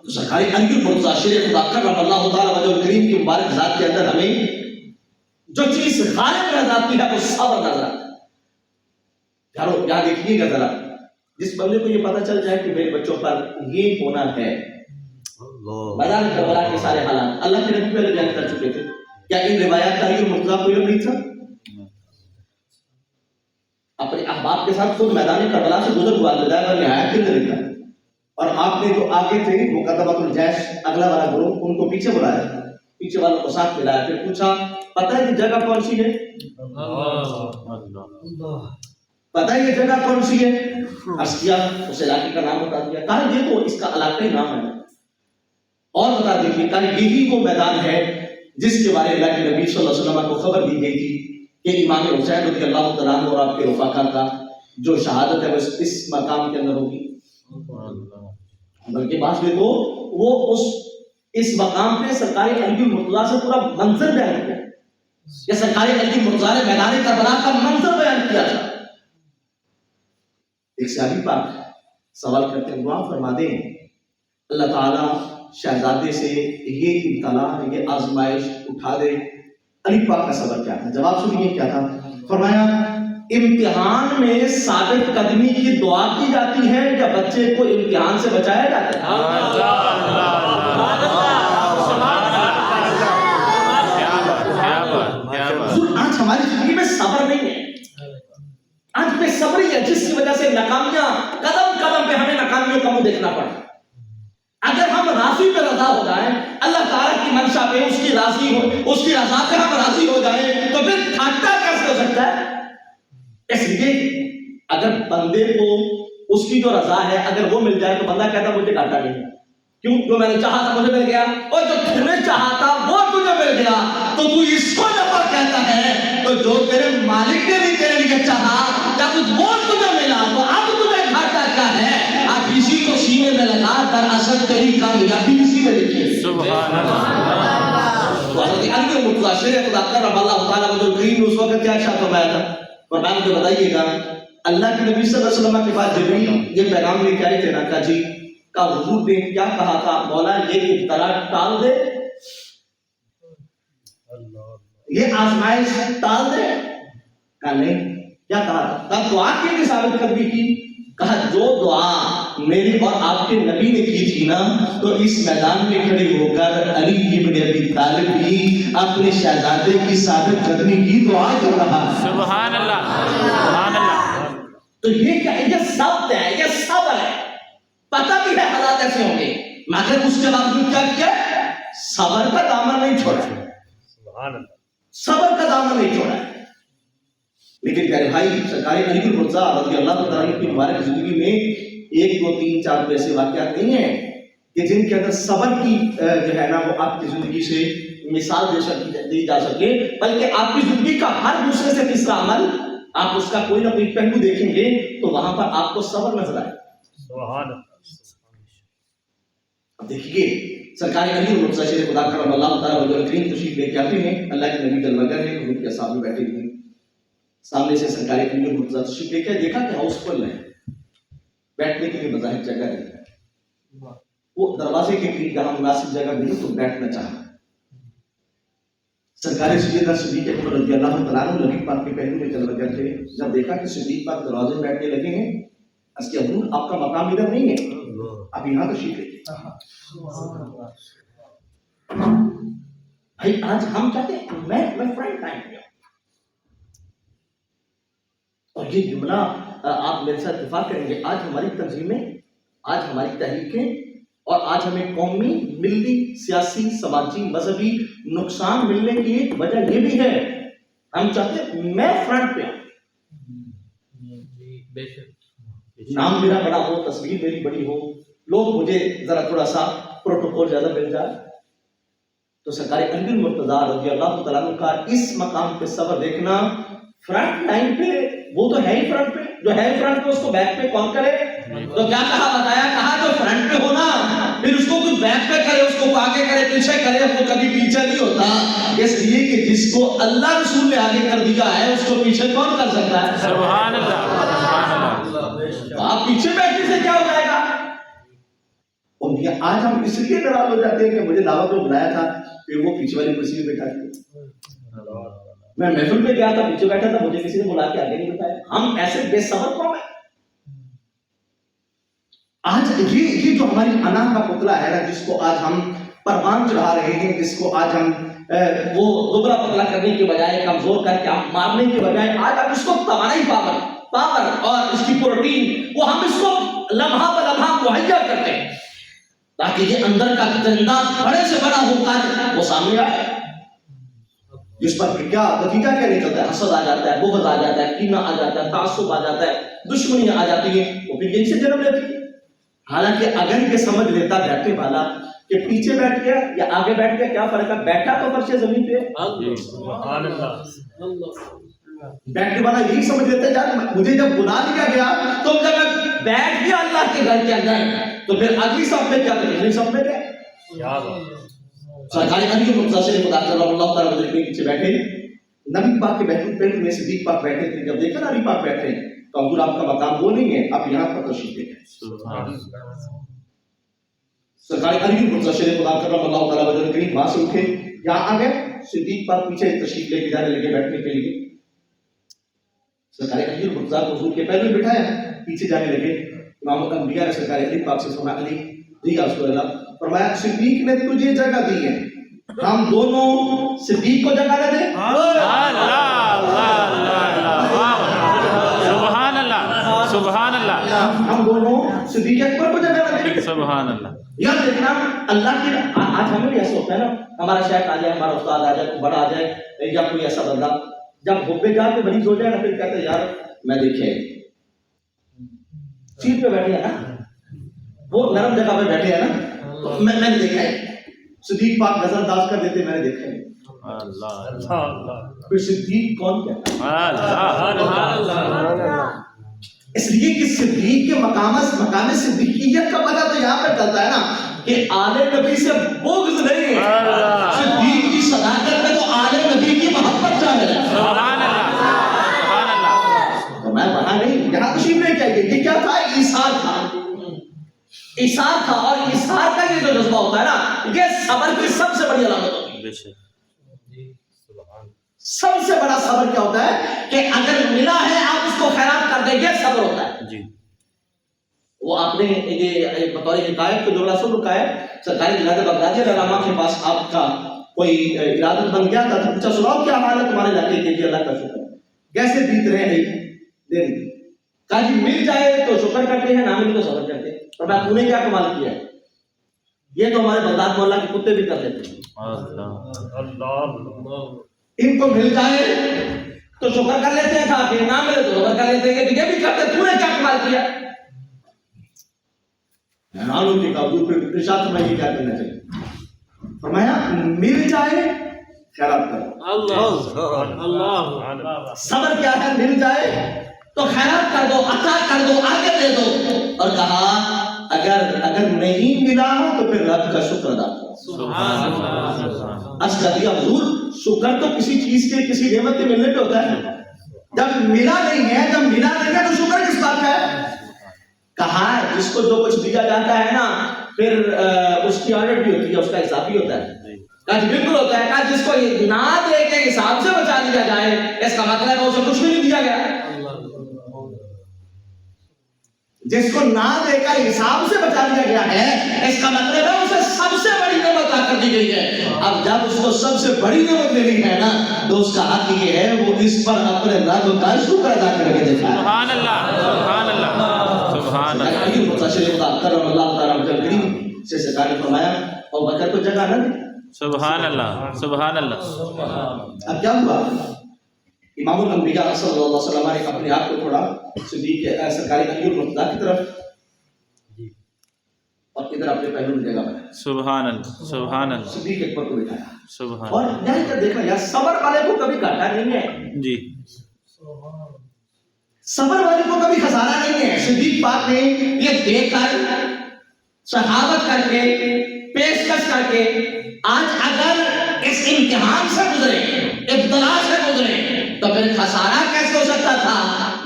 تو سرکار علی مرتضیٰ شیر خدا کرم اللہ تعالیٰ وجہ الکریم کی مبارک ذات کے اندر ہمیں جو چیز غالب نظر آتی ہے وہ صبر نظر آتا ہے. یارو یہاں دیکھیے گا ذرا، جس بندے کو یہ پتہ چل جائے کہ میرے بچوں پر یہ ہونا ہے، میدان کربلا کے سارے حالات اللہ کے نبی پہلے بیان کر چکے تھے. کیا ان روایات کا علی مرتضیٰ کو علم نہیں تھا؟ اپنے احباب کے ساتھ خود میدان کربلا سے گزر ہوا بدایہ اور نہایت کے اندر تھا. اور آپ نے جو آگے تھے مقدمۃ الجیش اگلا والا گروہ ان کو پیچھے بلایا، پیچھے والوں کو ساتھ ملایا، پھر پوچھا پتہ ہے یہ جگہ کون سی ہے؟ پتہ ہے یہ جگہ کون سی ہے؟ عرض کیا، اس علاقے کا نام بتا دیا. کہا یہ تو اس کا علاقائی نام ہے. اور بتا دیجیے کہا یہی وہ میدان ہے جس کے بارے اللہ کے نبی صلی اللہ علیہ وسلم کو خبر دی گئی تھی کہ امام حسین رضی اللہ تعالیٰ عنہ اور آپ کے رفقا کا جو شہادت ہے وہ اس مقام کے اندر ہوگی. بلکہ بات دیکھو وہ اس مقام پہ سرکار علی مرتضیٰ سے پورا منظر بیان کیا. یہ سرکار علی مرتضیٰ نے میدان کربلا کا منظر بیان کیا تھا. ایک صحابی پاک سوال کرتے ہیں دعا فرما دیں اللہ تعالیٰ شہزادے سے یہ ابتلا یہ آزمائش اٹھا دے. علی پاک کا صبر کیا تھا؟ جواب سنیے کیا تھا. فرمایا امتحان میں ثابت قدمی کی دعا کی جاتی ہے یا بچے کو امتحان سے بچایا جاتا ہے؟ آج ہماری زندگی میں صبر نہیں ہے، آج بے صبری ہے جس کی وجہ سے ناکامیاں قدم قدم پہ ہمیں ناکامیوں کا منہ دیکھنا پڑا. اگر ہم راضی پہ رضا ہو جائیں، اللہ تعالیٰ کی منشا پہ اس کی رضا پہ ہم راضی ہو جائیں تو پھر گھاٹا کیسے ہو سکتا ہے؟ اس لیے اگر بندے کو اس کی جو رضا ہے اگر وہ مل جائے تو بندہ کہتا مجھے گھاٹا نہیں ہے. کیوں؟ جو میں نے چاہا تھا مجھے مل گیا، اور جو تم نے چاہا تھا وہ تجھے مل گیا تو تو اس کو نفع کہتا ہے. تو جو تیرے مالک نے بھی تیرے لیے چاہا جب وہ تجھے ملا تو اب تجھے گھاٹا کیا ہے؟ اب اسی کو سینے میں لگا کر اصل تیری کامیابی اسی میں لکھی ہے. سبحان اللہ. حضرت علی مرتضیٰ شیر خدا کرم اللہ تعالیٰ وجہ الکریم نے اس وقت کیا ارشاد فرمایا تھا؟ فرمایا مجھے بتائیے گا اللہ کے نبی صلی اللہ علیہ وسلم کے پاس جبریل یہ پیغام لے کے آئے تھے نا کہ جی کا حضور نے کیا کہا تھا مولا یہ ابتلا ٹال دے، یہ آزمائش ٹال دے؟ کہا نہیں. کیا کہا تھا؟ کہا دعا کی ثابت قدمی کی. کہا جو دعا میری اور آپ کے نبی نے کی تھی نا تو اس میدان میں کھڑے ہو کر علی ابن ابی طالب بھی اپنے شہزادے کی ثابت قدمی کی دعا کر رہا ہے. سبحان اللہ. سبحان اللہ. تو یہ کیا ہے؟ یہ ثبت ہے، یہ صبر ہے. پتہ بھی ہے حالات ایسے ہوں گے مگر اس کے باوجود کیا کیا؟ صبر کا دامن نہیں چھوڑا. سبحان اللہ. صبر کا دامن نہیں چھوڑا ہے. لیکن پیارے بھائی سرکار علی المرتضیٰ رضی اللہ تعالیٰ عنہ کی مبارک زندگی میں 1 2 3 4 ایسے واقعات نہیں ہیں کہ جن کے اندر صبر کی جو ہے نا وہ آپ کی زندگی سے مثال دی جا سکے، بلکہ آپ کی زندگی کا ہر دوسرے سے تیسرا عمل آپ اس کا کوئی نہ کوئی پہلو دیکھیں گے تو وہاں پر آپ کو صبر نظر آئے. سبحان اللہ. اب دیکھیے سرکار علی المرتضیٰ شیر خدا کرم اللہ تعالیٰ وجہ کریم تشریف لے کے آتے ہیں. اللہ کے نبی جلوگر ہیں، حضور کے سامنے بیٹھے ہوئے ہیں. سامنے سے سرکار علی المرتضیٰ تشریف لے کے دیکھا کہ ہاؤس فل ہے، بیٹھنے کے لیے بظاہر جگہ نہیں ہے. وہ دروازے کے قریب جہاں مناسب جگہ ملی تو بیٹھنا چاہا. سرکار سیدنا صدیق اکبر رضی اللہ تعالیٰ عنہ نبی پاک کے پہلو میں جلوہ گر تھے. جب دیکھا کہ صدیق پاک دروازے میں بیٹھنے لگے ہیں، اس کے حضور آپ کا مقام ادھر نہیں ہے، آپ یہاں تشریف لے. بھائی آج ہم چاہتے ہیں میں فرنٹ ٹائم پہ ہوں، اور یہ جملہ آپ میرے ساتھ اتفاق کریں گے. آج ہماری تنظیمیں، آج ہماری تحریکیں اور آج ہمیں قومی، ملی، سیاسی، سماجی، مذہبی نقصان ملنے کی ایک وجہ یہ بھی ہے ہم چاہتے ہیں میں فرنٹ پہ ہوں، نام میرا بڑا ہو، تصویر میری بڑی ہو، لوگ مجھے ذرا تھوڑا سا پروٹوکول زیادہ مل جائے. تو سرکار علی المرتضیٰ رضی اللہ تعالیٰ عنہ کا اس مقام پہ صبر دیکھنا. فرنٹ لائن پہ وہ تو ہے ہی فرنٹ پہ، جو ہے فرنٹ پہ اس کو بیک پہ کون کرے؟ تو کیا کہا بتایا، کہا جو فرنٹ پہ ہونا پھر اس کو کوئی بیک پہ کرے، اس کو آگے کرے، پیچھے کرے، وہ کبھی پیچھے نہیں ہوتا. اس لیے کہ جس کو اللہ رسول نے آگے کر دیا ہے اس کو پیچھے کون کر سکتا ہے؟ سبحان اللہ، سبحان اللہ. آپ پیچھے بیٹھنے سے کیا ہو جائے گا؟ آج ہم اس لیے ناراض ہو جاتے ہیں کہ مجھے دعوت میں بلایا تھا پھر وہ پیچھے والی کرسی میں بیٹھا تھا. میں محفل پہ گیا تھا، پیچھے بیٹھا تھا، مجھے کسی نے بلا کے آگے نہیں بتایا. ہم ایسے بے صبر قوم ہیں. آج یہ جو ہماری انا کا پتلا ہے نا، جس کو آج ہم پروان چڑھا رہے ہیں، جس کو آج ہم وہ دبلا پتلا کرنے کے بجائے، کمزور کر کے ہم مارنے کے بجائے، آج ہم اس کو توانائی پاور اور اس کی پروٹین وہ ہم اس کو لمحہ بہ لمحہ مہیا کرتے ہیں تاکہ یہ اندر کا زندہ بڑے سے بڑا ہو کر وہ سامنے آئے، جس پر کیا نتیجہ کیا نکلتا ہے؟ حسد آ جاتا ہے، بغض آ جاتا ہے، کینہ آ جاتا ہے، تعصب آ جاتا ہے، دشمنیاں آ جاتی ہیں. وہ پھر یہیں سے جنم لیتی ہے. حالانکہ اگر یہ سمجھ لیتا بیٹھنے والا کہ پیچھے بیٹھ گیا یا آگے بیٹھ گیا کیا فرق ہے، بیٹھا تو فرش زمین پہ. سبحان اللہ. بیٹھنے والا یہی سمجھ لیتا ہے یار مجھے جب بلا دیا گیا تو جب میں بیٹھ گیا اللہ کے گھر کے اندر تو پھر اگلی صف میں کیا کریں، اگلی صف میں کیا. سرکار علی المرتضیٰ شیر خدا کرم اللہ تعالیٰ وجہ کے پیچھے بیٹھے، نبی پاک کے بیٹھے میں صدیق پاک بیٹھے تھے. جب دیکھا نبی پاک بیٹھے تو حضور آپ کا مقام وہ نہیں ہے، آپ یہاں پر تشریف لے گئے. سرکار علی المرتضیٰ شیر خدا کرم اللہ تعالیٰ وجہ کے وہاں سے اٹھے، یہاں آ گئے، صدیق پاک پیچھے تشریف لے کے جانے لگے بیٹھنے کے لیے. سرکار علی المرتضیٰ کو حضور کے پہلے میں بٹھایا، پیچھے جانے لگے. امام الانبیاء نے سرکار علی پاک سے فرمایا علی جی یا رسول اللہ، فرمایا صدیق نے تجھے جگہ دی ہے، ہم دونوں صدیق کو جگہ نہ دیں. سبحان اللہ، سبحان اللہ، ہم دونوں صدیق اکبر کو جگہ نہ دیں. سبحان اللہ. یار دیکھنا اللہ کی آج ہمیں بھی ایسا ہوتا ہے نا، ہمارا شیخ آ جائے، ہمارا استاد آ جائے، کوئی بڑا آ جائے یا کوئی ایسا بندہ جب ہوپے جا کے مریض ہو جائے نا پھر کہتے ہیں یار میں دیکھے سیٹ پہ بیٹھے ہیں نا، وہ نرم جگہ پہ بیٹھے ہیں نا، تو میں نے دیکھا ہے صدیق پاک نظر انداز کر دیتے، میں نے دیکھا ہے. پھر صدیق کون کہتا ہے؟ اس لیے کہ صدیق کے مقام صدیقیت کا پتہ تو یہاں پہ چلتا ہے نا کہ آل نبی سے بغض نہیں ہے، صدیق کی صداقت میں تو آل نبی کی محبت شامل ہے. سبحان اللہ، سبحان اللہ. تو میں وہاں نہیں، یہاں تشریف لے کے آئیے. یہ کیا تھا؟ ایثار تھا، ایثار تھا. اور ایثار کا یہ جو جذبہ ہوتا ہے نا، یہ صبر کی سب سے بڑی علامت ہوتی ہے. سب سے بڑا صبر کیا ہوتا ہے کہ اگر ملا ہے آپ اس کو خیرات کر دیں، یہ صبر ہوتا ہے. جی وہ آپ نے یہ بطور حکایت کو جو بڑا صبر کا ہے، سرکاری جناب بغدادی علامہ کے پاس آپ کا کوئی ارادت بن گیا تھا، پوچھا سناؤ کیا حال ہے تمہارے علاقے کے؟ جی اللہ کا شکر. کیسے بیت رہے ہیں دن؟ کہا جی مل جائے تو شکر کرتے ہیں، نہ ملے تو صبر کرتے ہیں. اور میں تو نے کیا کمال کیا ہے، یہ تو ہمارے بغداد محلہ کے کتے بھی کر دیتے ہیں. ان کو مل جائے تو شکر کر لیتے ہیں کھا کے، نہ ملے تو صبر کر لیتے ہیں کہ یہ بھی کرتے، تو نے کیا کمال کیا؟ حیران ہو کے کہا پھر ارشاد فرمایا یہ کیا کرنا چاہیے؟ فرمایا مل جائے خیرات کرو۔ اللہ صبر کیا ہے؟ مل جائے تو خیرات کر دو، عطا کر دو، آگے دے دو۔ اور کہا اگر نہیں ملا تو پھر رب کا شکر ادا کرو۔ سبحان اللہ، اس کا دیا حضور شکر تو کسی چیز کے کسی نعمت کے ملنے پہ ہوتا ہے، جب ملا نہیں ہے تو شکر کس بات کا ہے؟ کہا جس کو جو کچھ دیا جاتا ہے نا پھر اس کی آڈٹ بھی ہوتی ہے، اس کا حساب بھی ہوتا ہے۔ کہا جی بالکل ہوتا ہے۔ کہا جس کو نہ دے کے حساب سے بچا دیا جائے اس کا مطلب ہے اسے کچھ بھی نہیں دیا گیا۔ جس کو نہ دے کر حساب سے بچا دیا گیا ہے اس کا مطلب ہے اسے سب سے بڑی نعمت عطا کر دی گئی ہے۔ اب جب اس کو سب سے بڑی نعمت ملی ہے نا تو اس کا حق یہ ہے وہ اس پر اپنے رب کا شکر ادا کر کے دکھائے۔ سبحان اللہ، سبحان اللہ، سبحان اللہ، کرم اللہ تعالیٰ کریم سے سرکار نے فرمایا اور بکر کو جگہ نہ دے۔ سبحان اللہ، سبحان اللہ۔ اب کیا ہوا؟ امام الانبیاء صلی اللہ علیہ وسلم نے اپنے آپ کو تھوڑا صدیق سرکاری علی المرتضیٰ کی طرف اور ادھر اپنے پہلو میں جگہ بنایا، سبحان اللہ، سبحان اللہ، صدیق اکبر کو بٹھایا۔ سبحان اور یہاں کر دیکھنا یار صبر والے کو کبھی گھاٹا نہیں ہے، جی، صبر والے کو کبھی خسارہ نہیں ہے۔ صدیق پاک نے یہ دیکھ کر شہادت کر کے پیشکش کر کے آج اگر اس امتحان سے گزرے، ابتلا سے گزرے تو پھر خسارہ کیسے ہو سکتا تھا؟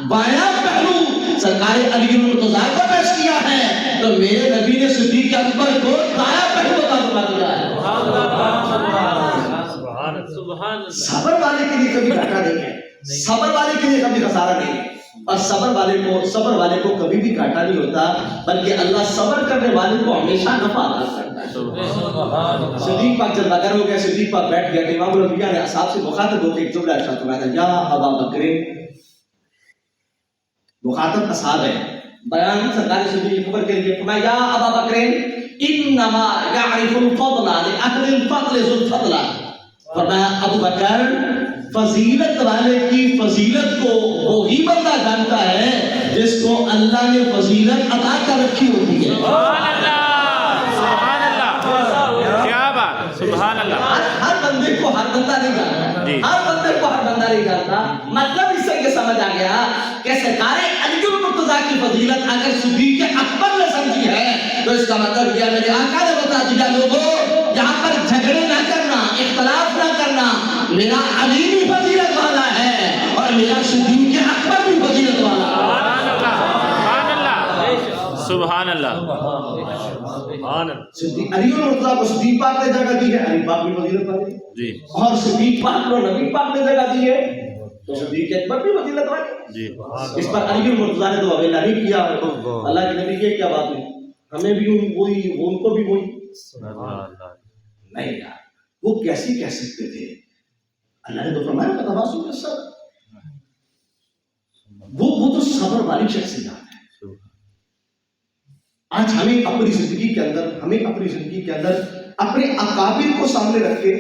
بایاں پہلو سرکار علی المرتضیٰ کو پیش کیا ہے تو میرے نبی نے صدیق اکبر کو دایاں پہلو عطا فرما دیا ہے۔ صبر والے کے لیے کبھی گھاٹا نہیں ہے، صبر والے کے لیے کبھی خسارہ نہیں ہے، اور صبر والے کو کبھی بھی گھاٹا نہیں ہوتا بلکہ اللہ صبر کرنے والے کو ہمیشہ نفع عطا کرتا ہے۔ صدیق پاک جب بکر ہو گیا، صدیق پاک بیٹھ گیا کہ امام الانبیاء نے اصحاب سے مخاطب ہو کے ایک جملہ ارشاد فرمایا تھا، یا ابا بکر، مخاطب اصحاب ہے، بیان سرکار صدیق اکبر کے لیے فرمایا یا ابا بکر انما یعرف الفضل لاہل الفضل ذو الفضل، فرمایا ابو بکر فضیلت والے کی فضیلت کو وہی بندہ جانتا ہے جس کو اللہ نے فضیلت عطا کر رکھی ہوتی ہے۔ سبحان اللہ، سبحان اللہ، کیا بات، سبحان اللہ۔ ہر بندے کو ہر بندہ نہیں جانتا، ہر بندے کو ہر بندہ نہیں جانتا۔ مطلب اس سے یہ سمجھ آ گیا کہ سرکار علی المرتضیٰ کی فضیلت اگر صدیق اکبر نے سمجھی ہے تو اس کا مطلب یہ میرے آقا نے بتا دیا لوگوں یہاں پر جھگڑے نہ کرنا، اختلاف نہ کرنا، میرا علی بھی فضیلت والا ہے اور میرا صدیق اکبر بھی فضیلت والا ہے۔ سبحان اللہ، علی المرتضیٰ کو صدیق پاک نے جگہ دی ہے، علی پاک بھی فضیلت والے ہیں، جی، اور صدیق پاک کو نبی پاک نے جگہ دی ہے تو صدیق اکبر بھی فضیلت والے ہیں۔ جی، اس پر علی المرتضیٰ نے تو اویلا نہیں کیا، اللہ کے نبی یہ کیا بات ہے، ہمیں بھی وہی ان کو بھی وہی نہیں یار، وہ کیسی کہہ سکتے تھے؟ اللہ نے تو فرمایا فتواصوا بالصبر، وہ تو صبر والی شخصیت ہے۔ آج ہمیں اپنی زندگی کے اندر اپنے اکابر کو سامنے رکھ کے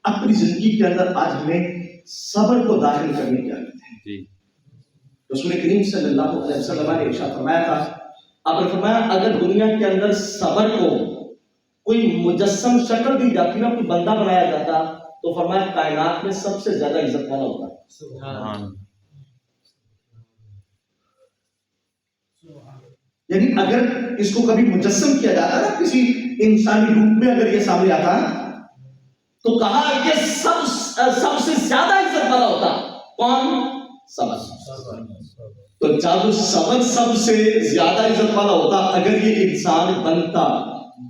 اپنی زندگی کے اندر آج ہمیں صبر کو داخل کرنے کی عادت ہے۔ جی، رسول کریم صلی اللہ علیہ وسلم نے ارشاد فرمایا تھا، آپ نے فرمایا اگر دنیا کے اندر صبر کو کوئی مجسم شکل دی جاتی نا، کوئی بندہ بنایا جاتا تو فرمایا کائنات میں سب سے زیادہ عزت والا ہوتا ہے۔ سبحان، یعنی اگر اس کو کبھی مجسم کیا جاتا نا کسی انسانی روپ میں اگر یہ سامنے آتا تو کہا کہ سب سے زیادہ عزت والا ہوتا کون؟ صبر۔ تو جب صبر سب سے زیادہ عزت والا ہوتا اگر یہ انسان بنتا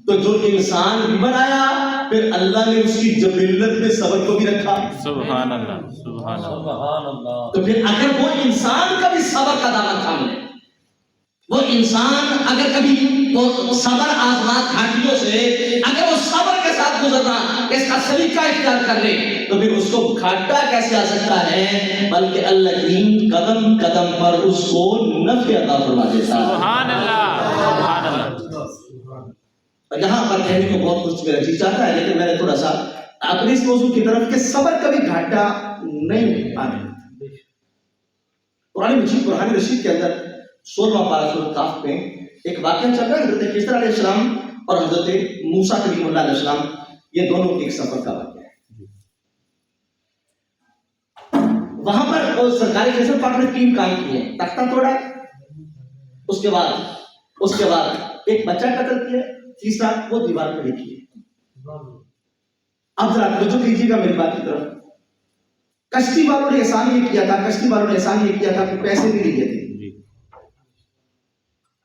تو جو انسان بھی بنایا پھر اللہ نے اس کی جبلت میں صبر کو بھی رکھا۔ سبحان اللہ، سبحان اللہ۔ تو پھر اگر وہ انسان کا بھی صبر کا دامن تھام لے، وہ انسان اگر کبھی وہ صبر آزمات گھاٹیوں سے اگر وہ صبر کے ساتھ گزرنا اس کا سلیقہ اختیار کر لے تو پھر اس کو گھاٹا کیسے آ سکتا ہے؟ بلکہ اللہ کریم قدم قدم پر اس کو نفع عطا فرما دیتا ہے۔ سبحان اللہ، سبحان اللہ۔ یہاں پر کہنے کو بہت کچھ میرا جی چاہتا ہے لیکن میں نے تھوڑا سا اپنے اس موضوع کی طرف کہ صبر کبھی گھاٹا نہیں آنے. قرآن مجید برہان رشید کے اندر 16واں پارہ سورۃ کاف میں ایک واقعہ چل رہا ہے. حضرت خضر علیہ السلام اور حضرت موسیٰ کلیم اللہ علیہ السلام، یہ دونوں ایک سفر کا واقعہ ہے. وہاں پر سرکار خضر پاک نے 3 کام کیے. تختہ توڑا، اس کے بعد ایک بچہ قتل کیا، تیسرا وہ دیوار پہ لکھی ہے. اب ذرا توجہ کیجیے گا میری بات کی طرف. کشتی والوں نے احسان یہ کیا تھا کہ پیسے نہیں لیے تھے،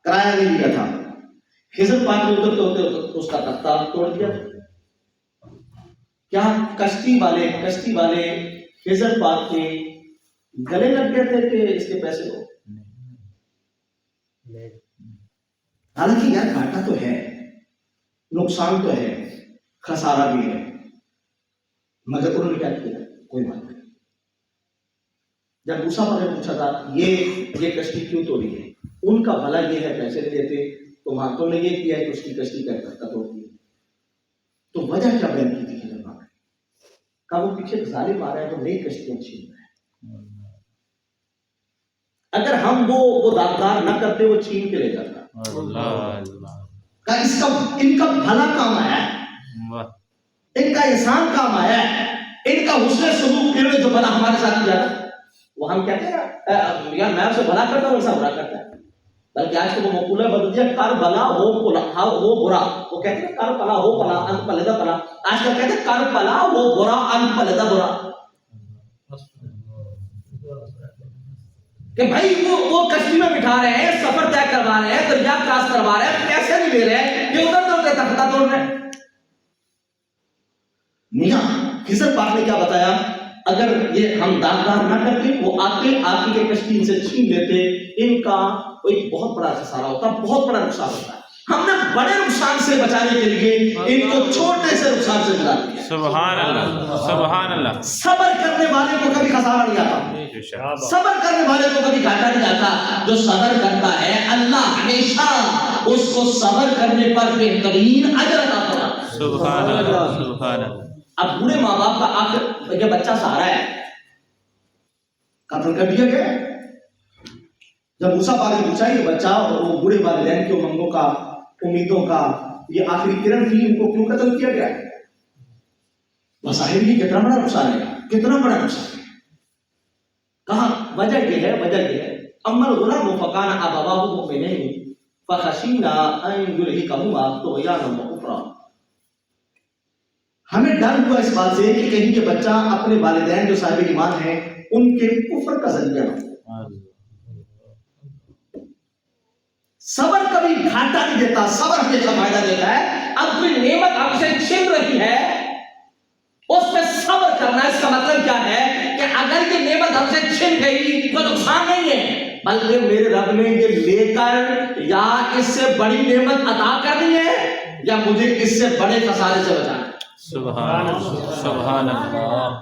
کرایہ نہیں لیا تھا. خضر پاک نے ادھر تو اس کا تختہ توڑ دیا. کیا کشتی والے خضر پاک کے گلے لگ گئے تھے کہ اس کے پیسے دو؟ حالانکہ یار گھاٹا تو ہے، نقصان تو ہے، خسارہ بھی ہے، مگر انہوں نے کیا کیا؟ کوئی بات نہیں. جب موسیٰ نے پوچھا تھا یہ کشتی کیوں توڑی ہے، ان کا بھلا یہ ہے پیسے نہیں دیتے، تو وہاں تو نے یہ کیا ہے کہ اس کی کشتی کا تختہ توڑ دیا. تو وجہ کیا بیان کی تھی خضر پاک نے؟ کہ وہ پیچھے ظالم آ رہا ہے تو نئی کشتیاں چھین رہا ہے. اگر ہم وہ داغدار نہ کرتے وہ چھین کے لے جاتا. ان کا بھلا کام آیا ہے، ان کا احسان کام آیا ہے، ان کا حسن سلوک انہوں نے جو بھلا ہمارے ساتھ کیا تھا، وہ ہم کہتے ہیں یار میں اسے بھلا کرتا ہوں، ایسا برا کرتا ہے. بلکہ آج تو وہ مقولہ بدل دیا، کر بلا ہو برا. وہ کہتے ہیں کر پلا ہو پلا ان پلدا پلا. آج کل کہتے ہیں کر پلا ہو برا ان پلدا برا. کہ بھائی وہ کشتی میں بٹھا رہے ہیں، سفر طے کروا رہے ہیں، دریا کراس کروا رہے ہیں، پیسے نہیں دے رہے ہیں، یہ ادھر ادھر کے تختہ توڑ رہے ہیں. میاں خضر پاک نے کیا بتایا؟ اگر یہ ہم داغدار نہ کرتے، وہ آتے آپ کی کشتی ان سے چھین لیتے، ان کا ایک بہت بڑا خسارہ ہوتا، بہت بڑا نقصان ہوتا ہے. ہم نے بڑے نقصان سے بچانے کے لیے ان کو چھوٹے سے نقصان سے بچا دیا. سبحان اللہ، سبحان اللہ. صبر کرنے والے کو کبھی خسارہ نہیں آتا، صبر کرنے والے کو کبھی گھاٹا نہیں آتا. جو صبر کرتا ہے اللہ ہمیشہ اس کو صبر کرنے پر بہترین اجر عطا فرماتا ہے. سبحان اللہ، سبحان اللہ. اب بوڑھے ماں باپ کا آخر یہ بچہ سہارا ہے، قتل کر دیا گیا. جب موسیٰ پاک نے پوچھا یہ بچہ اور وہ بوڑھے والدین کی امنگوں کا، امیدوں کا یہ آخری کرن تھی، ان کو کیوں قتل کیا گیا؟ بظاہر یہ کتنا بڑا نقصان ہے، کتنا بڑا نقصان ہے. کہاں وجہ یہ ہے اما الغلام فکان ابواہ مؤمنین فخشینا ان یرهقهما طغیانا وکفرا. ہمیں ڈر ہوا اس بات سے کہ کہیں یہ بچہ اپنے والدین جو صاحب ایمان ہیں ان کے کفر کا ذریعہ نہ ہو. صبر کبھی گھاٹا نہیں دیتا، صبر ہمیشہ فائدہ دیتا ہے. اب کوئی نعمت آپ سے چھن رہی ہے، اس پہ صبر کرنا. اس کا مطلب کیا ہے کہ اگر یہ نعمت ہم سے چھن گئی تو نقصان نہیں ہے، بلکہ میرے رب نے یہ لے کر یا اس سے بڑی نعمت عطا کرنی ہے یا مجھے اس سے بڑے خسارے سے بچانا ہے. سبحان اللہ، سبحان اللہ.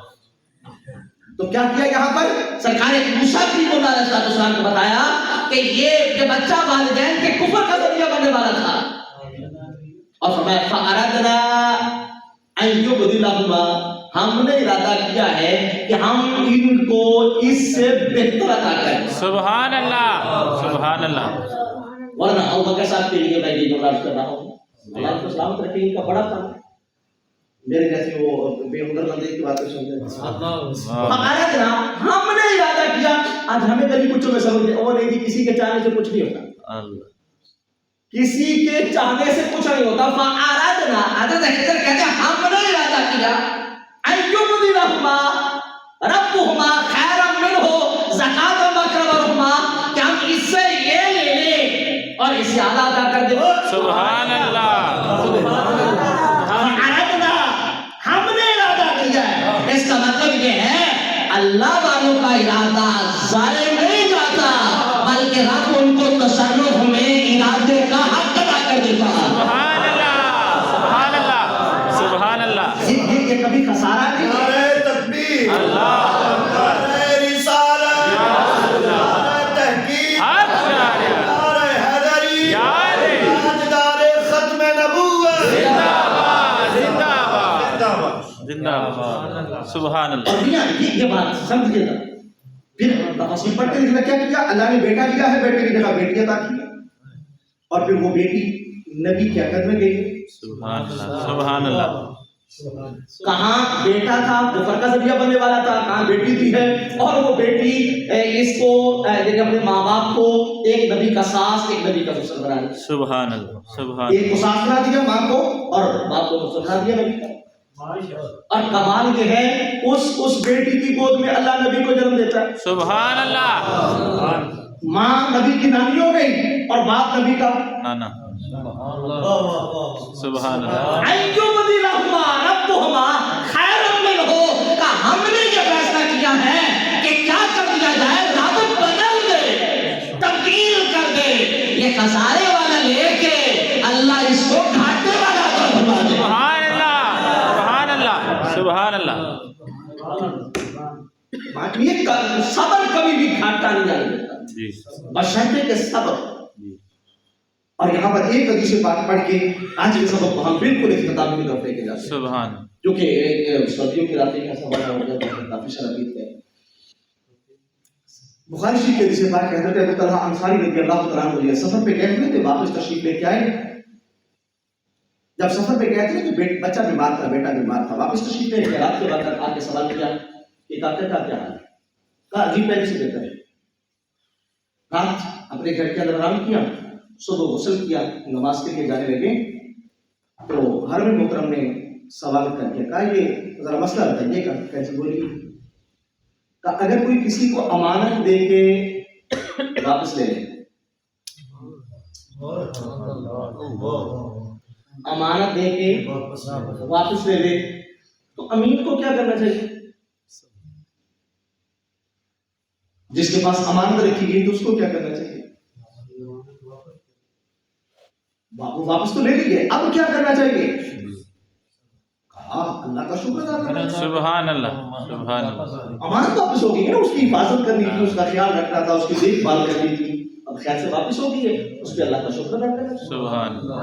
تو کیا کیا یہاں پر سرکار موسیٰ کلیم اللہ علیہ السلام کو بتایا کہ یہ بچہ والدین کے کفر کا ذریعہ بننے والا تھا. اور فرمایا فَأَرَدْنَا أَن يُبْدِلَهُمَا، ہم نے ارادہ کیا ہے کہ ہم ان کو اس سے بہتر عطا کریں. سبحان اللہ، سبحان اللہ. ورنہ ابوبکر صاحب کے لیے میں یہ جملہ عرض کر رہا ہوں، اللہ کو سلامت رکھے، ان کا بڑا کام ہے. میرے جیسے وہ بے ہنر بندے کی باتیں سنتے ہیں. ہم نے ارادہ کیا. آج ہمیں کبھی کچھ میں سمجھ لیا اور نہیں کہ کسی کے چاہنے سے کچھ نہیں ہوتا، کسی کے چاہنے سے کچھ نہیں ہوتا. فَأَرَدْنَا، حضرت خضر کہتے ہیں ہم نے ارادہ کیا أَن يُبْدِلَهُمَا رَبُّهُمَا خَيْرًا مِنْهُ زَكَاةً وَأَكْرَمَ، کہ ہم اس سے یہ لے لیں اور اسے اعلیٰ عطا کر دیں. سبحان اللہ. ہم نے ارادہ کیا ہے. اس کا مطلب یہ ہے اللہ والوں کا ارادہ ضائع نہیں جاتا، بلکہ رب ان کو تصرف میں ارادے کا حق ادا کر دیتا ہے. سبحان اللہ، سبحان اللہ، سبحان اللہ. یہ کبھی خسارہ نہیں. نعرہ تکبیر، نعرہ رسالت، نعرہ تحقیق، نعرہ حیدری، تاجدار ختم نبوت. زندہ باد، زندہ باد، زندہ سبحان اللہ اور میاں یہ بات سمجھیے گا. پھر تفسیر پڑھتے ہیں کیا کیا اللہ نے بیٹا دیا ہے, بیٹے کی جگہ بیٹی عطا کی ہے, اور پھر وہ بیٹی نبی کی عقد میں گئی. سبحان اللہ سبحان اللہ. کہاں بیٹا تھا ظفر کا ذریعہ بننے والا تھا, کہاں بیٹی تھی ہے, اور وہ بیٹی اس کو یعنی اپنے ماں باپ کو ایک نبی کا ساس ایک نبی کا سسر بنا دیا. سبحان اللہ سبحان ایک کو ساس بنا دیا ماں کو, اور باپ کو سسر بنا دیا نبی کا. اور کمال یہ ہے اس بیٹی کی گود میں اللہ نبی کو جنم دیتا ہے. سبحان اللہ. ماں نبی کی نانی ہو گئی اور باپ نبی کا نانا. سبحان اللہ. ایوبدی لہما ربہما خیرا منہ, کہ ہم نے یہ فیصلہ کیا ہے کہ کیا کر دیا جائے, رب بدل دے, تبدیل کر دے, یہ خسارے والا لے کے اللہ اس کو گھاٹے والا بنا دے. سبحان اللہ سبحان اللہ. یہ صبر کبھی بھی گھاٹا نہیں جانے دیتا, جی بشرطے کے صبر. اور یہاں پر ایک حدیث پاک پڑھ کے آج کے سبق کو ہم بالکل اختتام کی طرف لے کے جاتے ہیں, سبحان جو کہ سردیوں کی راتیں کا سوال ہو جاتا ہے, کافی شرابیت ہے. بخاری شریف کے حدیث پاک حضرت ابو طلحہ انصاری رضی اللہ تعالیٰ عنہ سفر پہ گئے ہوئے تھے, واپس تشریف لے کے آئے. جب سفر پہ گئے تھے تو بچہ بیمار تھا, بیٹا بیمار تھا, واپس تشریف لے کے رات کے بعد آ کے سوال کیا کہ کاکا کا کیا حال ہے, کہا جی پہلے سے بہتر ہے. رات اپنے گھر کے اندر آرام کیا, صبح غسل کیا, نماز کے لیے جانے لگے تو حرم محترم نے سوال کر کے کہا یہ ذرا مسئلہ بتائیے گا. کیسے بولی, اگر کوئی کسی کو امانت دے کے واپس لے لے, امانت دے کے واپس لے لے, تو امین کو کیا کرنا چاہیے؟ جس کے پاس امانت رکھی گئی تو اس کو کیا کرنا چاہیے؟ واپس تو لے لیجیے, اب کیا کرنا چاہیے؟ کہا اللہ کا شکر ادا کرنا. سبحان اللہ سبحان اللہ. امانت واپس ہو گئی ہے نا, اس کی حفاظت کرنی تھی, اس کا خیال رکھنا تھا, اس کی دیکھ بھال کرنی تھی, اب خیر سے واپس ہو گئی ہے, اس پہ اللہ کا شکر ادا کرنا. سبحان اللہ.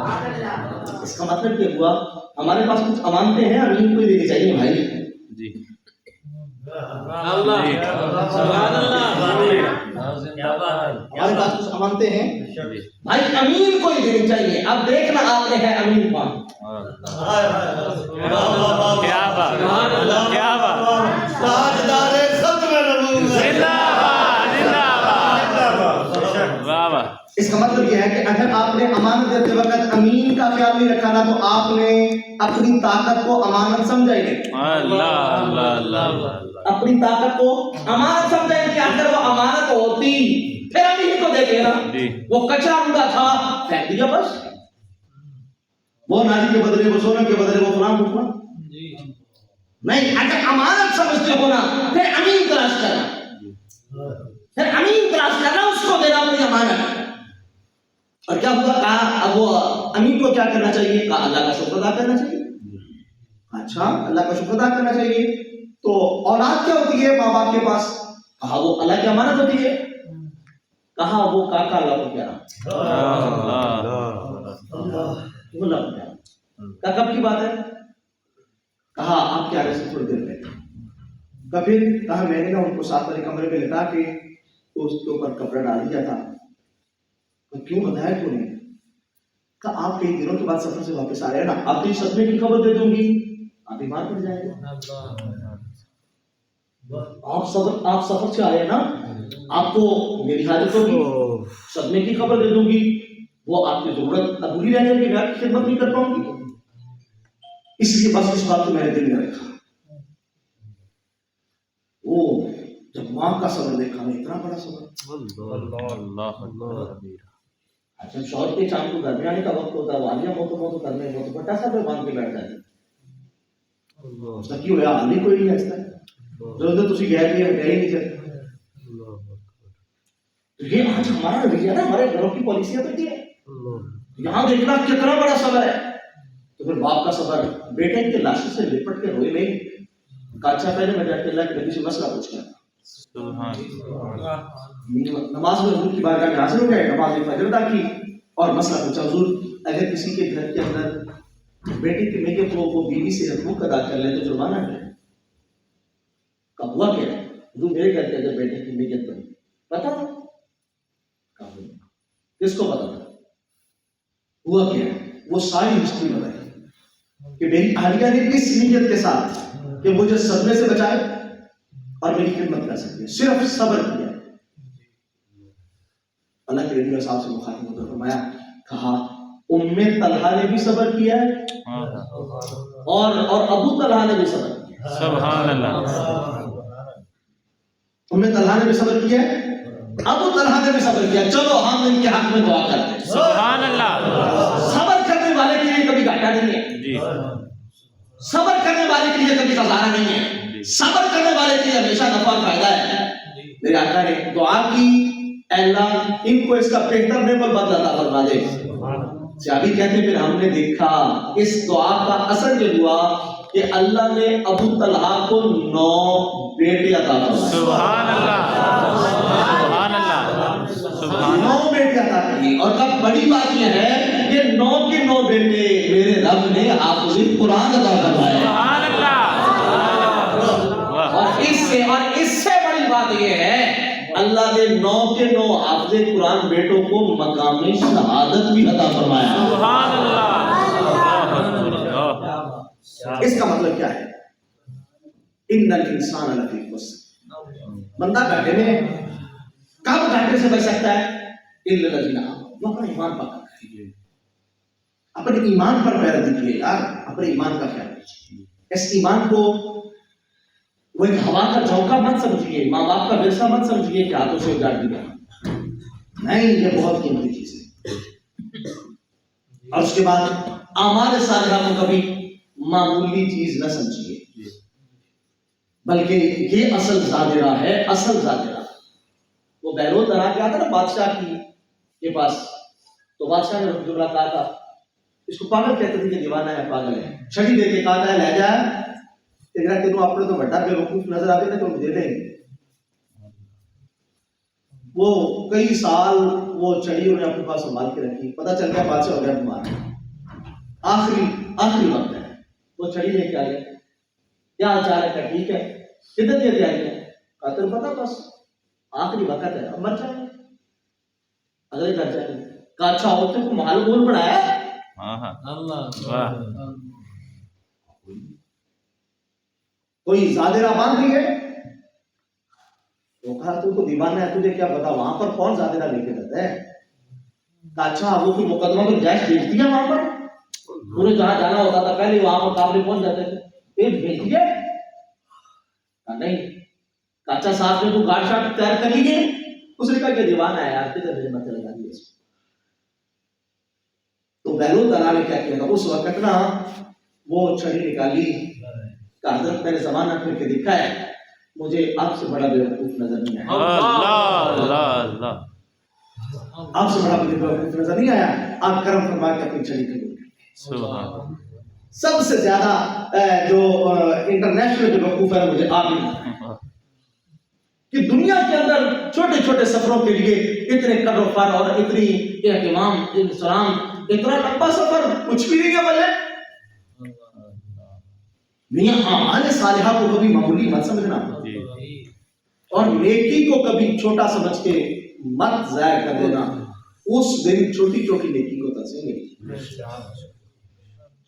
اس کا مطلب یہ ہوا ہمارے پاس کچھ امانتیں ہیں, امین کو دینی چاہیے بھائی. جی اللہ سبحان اللہ. ہمارے پاس کچھ امانتیں ہیں بھائی, امین کو ہی دینی چاہیے. اب دیکھنا آپ نے ہے امین کون. کیا بات کیا بات. تاجدار ختم نبوت. زندہ باد زندہ باد. واہ واہ. اس کا مطلب یہ ہے کہ اگر آپ نے امانت دیتے وقت امین کا خیال نہیں رکھا نا, تو آپ نے اپنی طاقت کو امانت سمجھا ہی نہیں. اللہ اللہ اللہ. اپنی طاقت کو امانت سمجھا ہی نہیں. اگر وہ امانت ہوتی پھر امین کو دے کے نا, وہ کچرا اڑا تھا پھینک دیا بس, وہ نازی کے بدلے, وہ سونے کے بدلے, وہ فلاں کو نہیں. اگر امانت سمجھتے ہو نا, پھر امین تلاش کرنا, پھر امین تلاش کرنا, اس کو دینا اپنی امانت. اور کیا ہوا, کہا اب وہ امین کو کیا کرنا چاہیے, کہا اللہ کا شکر ادا کرنا چاہیے. اچھا اللہ کا شکر ادا کرنا چاہیے, تو اولاد کیا ہوتی ہے ماں باپ کے پاس, کہا وہ اللہ کی امانت ہوتی ہے. کہا وہ کاکا اللہ کو پیارا, کہا کب کی بات ہے, کہا آپ کے آنے سے تھوڑی دیر پہلے. پھر کہا میں نے نا ان کو ساتھ والے کمرے میں لٹا کے اس کے اوپر کپڑا ڈال دیا تھا. کیوں بتایا کیوں نہیں, کہا آپ کئی دنوں کے بعد سفر سے واپس آ رہے ہیں نا, آپ تو صدمے کی خبر دے دوں گی, آپ بیمار پڑ جائیں گے. آپ سفر سے آ رہے ہیں نا, آپ کو میری حاجت ہوگی, صدمے کی خبر دے دوں گی, وہ آپ کی ضرورت ادھوری رہ جائے گی, میں آپ کی خدمت نہیں کر پاؤں گی. اس لیے بس اس بات کو میں نے دل میں رکھا. وہ جب ماں کا صبر دیکھا, میں اتنا بڑا صبر. جب شوہر کے شام کو گھر میں آنے کا وقت ہوتا ہے, والیاں موت کر میں وہ تو بٹا سا پہ باندھ کے بیٹھ جاتی. اس کا کیوں ہوا, والی کوئی نہیں ایسا جو تھی گئے بھی گئے نہیں جاتے. یہ آج ہمارا رویہ نا, ہمارے گھروں کی پالیسیاں تو یہ ہے. یہاں دیکھنا کتنا بڑا صبر ہے. تو پھر باپ کا صبر, بیٹے کی لاشوں سے لپٹ کے روئے نہیں. اچھا پہلے میں جا کے اللہ کے نبی سے مسئلہ پوچھ گیا, نماز میں حضور کی بارگاہ میں حاضر ہو گئے, نماز فجر ادا کی اور مسئلہ پوچھا, حضور اگر کسی کے گھر کے اندر بیٹے کے میکے کو وہ بیوی سے حقوق ادا کر لے تو جرمانہ ہے. کب ہوا کیا ہے حضور میرے گھر کے اندر بیٹے کی نیت بنی پتا تھا کس کو پتا تھا ہوا کیا ہے وہ ساری ہسٹری بتائی کہ میری اہلیہ نے کس نیت کے ساتھ کہ مجھے صدمے سے بچائے اور میری خدمت کر سکتی ہے صرف صبر کیا اللہ کے نبی صاحب سے مخاطب ہوتے فرمایا کہا ام طلحہ نے بھی صبر کیا ہے اور ابو طلحہ نے بھی صبر کیا سبحان اللہ ام طلحہ نے بھی صبر کیا ہے ابو طلحہ نے بھی صبر کیا چلو ہم ان کے حق میں دعا کرتے ہیں سبحان اللہ صبر کرنے والے کے لیے کبھی گھاٹا نہیں ہے جی صبر کرنے والے کے لیے کبھی خسارہ نہیں ہے صبر کرنے والے کے لیے ہمیشہ نفع اور فائدہ ہے میرے آقا نے دعا کی اے اللہ ان کو اس کا بہتر نعمت بدلہ عطا فرما دے صحابی کہتے ہیں پھر ہم نے دیکھا اس دعا کا اثر یہ ہوا کہ اللہ نے ابو طلحہ کو 9 بیٹے عطا فرمائے سبحان اللہ سبحان اللہ سبحان 9 بیٹے عطا کیے اور تب بڑی بات یہ ہے کہ 9 کے 9 بیٹے میرے رب نے حافظ قرآن عطا فرمائے سبحان اللہ اور اس سے بڑی بات یہ ہے اللہ نے 9 کے 9 حافظ قرآن بیٹوں کو مقام شہادت بھی عطا فرمایا سبحان اللہ اس کا مطلب کیا ہے ان الانسان لفی خسر بندہ گھاٹے میں کب گھاٹے سے بچ سکتا ہے الا الذین آمنوا وہ اپنا ایمان پکا کرے اپنے ایمان پر پیر دیجیے یار اپنے ایمان کا خیال رکھیے اس ایمان کو وہ ایک ہوا کا جھونکا مت سمجھیے ماں باپ کا ورثہ مت سمجھیے کہ ہاتھوں سے اجاڑ دیا نہیں یہ بہت قیمتی چیز ہے اور اس کے بعد اعمال صالحہ کو کبھی معمولی چیز نہ سمجھیے بلکہ یہ اصل زادرہ ہے اصل زادرہ وہ بیرون طرح کے آتا نا بادشاہ کے پاس تو بادشاہ نے جملہ کہا تھا اس کو پاگل کہتے تھے کہ دیوانہ ہے پاگل ہے چھڑی دے کے کہا تھا لے جا تیرا تینوں اپنے تو بڑا بے وقوف نظر آتے تھے تو دے دیں وہ کئی سال وہ چھڑی انہوں نے اپنے پاس سنبھال کے رکھی پتہ چل گیا بادشاہ ہو گیا بیمار آخری وقت ہے وہ چھڑی لے کے آ گیا کیا حال چال ہے ٹھیک ہے کدھر دے کے آئے کہا تیرے پتا بس آخری وقت ہے اب مر جائیں اگلے گھر جائیں کہا اچھا عورتوں کو محل گول بنایا کوئی زادرہ باندھ رہی ہے وہ کہا تو دیوانہ ہے تجھے کیا پتا وہاں پر کون زادرہ لے کے جاتا ہے کہا اچھا وہ کوئی مقدمہ تو جائز بھیج دیا وہاں پر انہیں جہاں جانا ہوتا تھا پہلے وہاں پر قابل پہنچ جاتے تھے پیج بھیج دیے نہیں کاچا صاحب نے تو گاڑ شاٹ تیار کر لیے اس نے کہا کہ دیوانہ ہے یار کدھر میرے مت لگا دیے تو بیرون طلحہ نے کیا کیا تھا اس وقت نا وہ چھڑی نکالی کہ حضرت میں نے زمانہ پھر کے دکھا ہے مجھے آپ سے بڑا بے وقوف نظر نہیں آیا آپ سے بڑا بے وقوف نظر نہیں آیا آپ کرم فرما کے اپنی چھڑی کو سب سے زیادہ جو انٹرنیشنل جو وقوف ہے مجھے آپ ہی کہ دنیا کے اندر چھوٹے چھوٹے سفروں کے لیے اتنے قدر و فر اور اتنی اہتمام انسلام اتنا لمبا سفر کچھ بھی نہیں ہے بلے میاں اعمال صالحہ کو کبھی معمولی مت سمجھنا اور نیکی کو کبھی چھوٹا سمجھ کے مت ضائع کر دینا اس دن چھوٹی چھوٹی نیکی کو ترسیں گے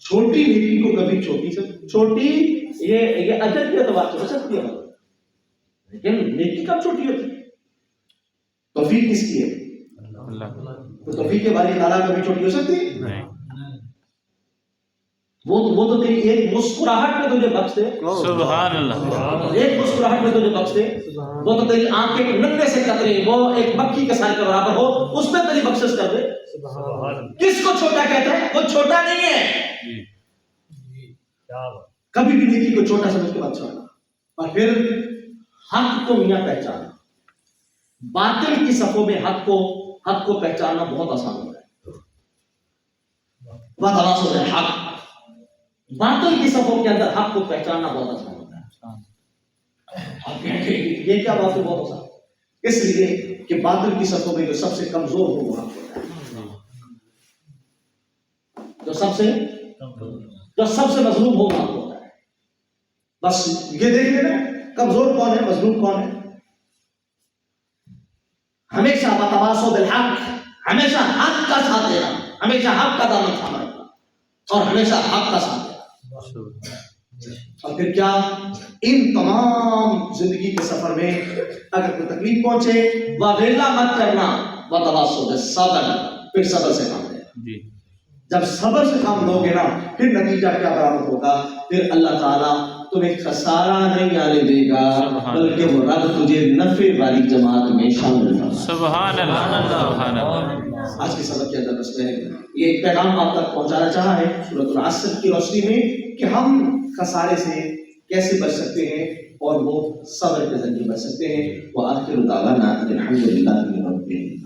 چھوٹی نیکی کو کبھی چھوٹی سے چھوٹی یہ اجر کی اعتبار سے ہو سکتی ہے لیکن نیکی کب چھوٹی ہوتی ہے توفیق کس کی ہے تو توفیق کے بارے تعالیٰ کبھی چھوٹی ہو سکتی ہے وہ تو تیری ایک مسکراہٹ میں تجھے بخش دے سبحان اللہ ایک مسکراہٹ میں تجھے بخش دے وہ تو تیری آنکھ کے ننھے سے قطرے وہ ایک مکھی کے سائے کے برابر ہو اس میں تیری بخشش کر دے کس کو چھوٹا کہتا ہے وہ چھوٹا نہیں ہے کبھی بھی نیکی کو چھوٹا سمجھ کے مت چھوڑنا اور پھر حق کو میاں پہچانا باطل کی صفوں میں حق کو پہچاننا بہت آسان ہوتا ہے بات ہے حق باطل کی صفوں کے اندر حق کو پہچاننا بہت آسان ہوتا ہے یہ کیا بات ہے بہت آسان اس لیے کہ باطل کی صفوں میں جو سب سے کمزور ہو وہ حق ہوتا ہے جو سب سے مظلوم ہو وہ حق ہوتا ہے بس یہ دیکھ لینا کمزور کون ہے، مظلوم کون ہے؟ ہمیشہ بتواصوا بالحق، ہمیشہ حق کا ساتھ دینا، ہمیشہ حق کا دامن تھامنا اور ہمیشہ حق کا ساتھ دینا۔ اور پھر کیا، ان تمام زندگی کے سفر میں اگر کوئی تکلیف پہنچے واویلا مت کرنا، وتواصوا بالصبر، پھر صبر سے کام لینا۔ جی جب صبر سے کام لو گے نا، پھر نتیجہ کیا برآمد ہوگا، پھر اللہ تعالیٰ تمہیں خسارہ نہیں آنے دے گا، بلکہ وہ رب تجھے نفع والی جماعت میں شامل کرے گا۔ سبحان اللہ سبحان اللہ۔ آج کے سبق کے اندر بس میں نے یہ ایک پیغام آپ تک پہنچانا چاہا ہے سورۃ العصر کی روشنی میں کہ ہم خسارے سے کیسے بچ سکتے ہیں اور وہ صبر کے ذریعے بچ سکتے ہیں۔ وآخر دعوانا الحمد للہ رب العالمین۔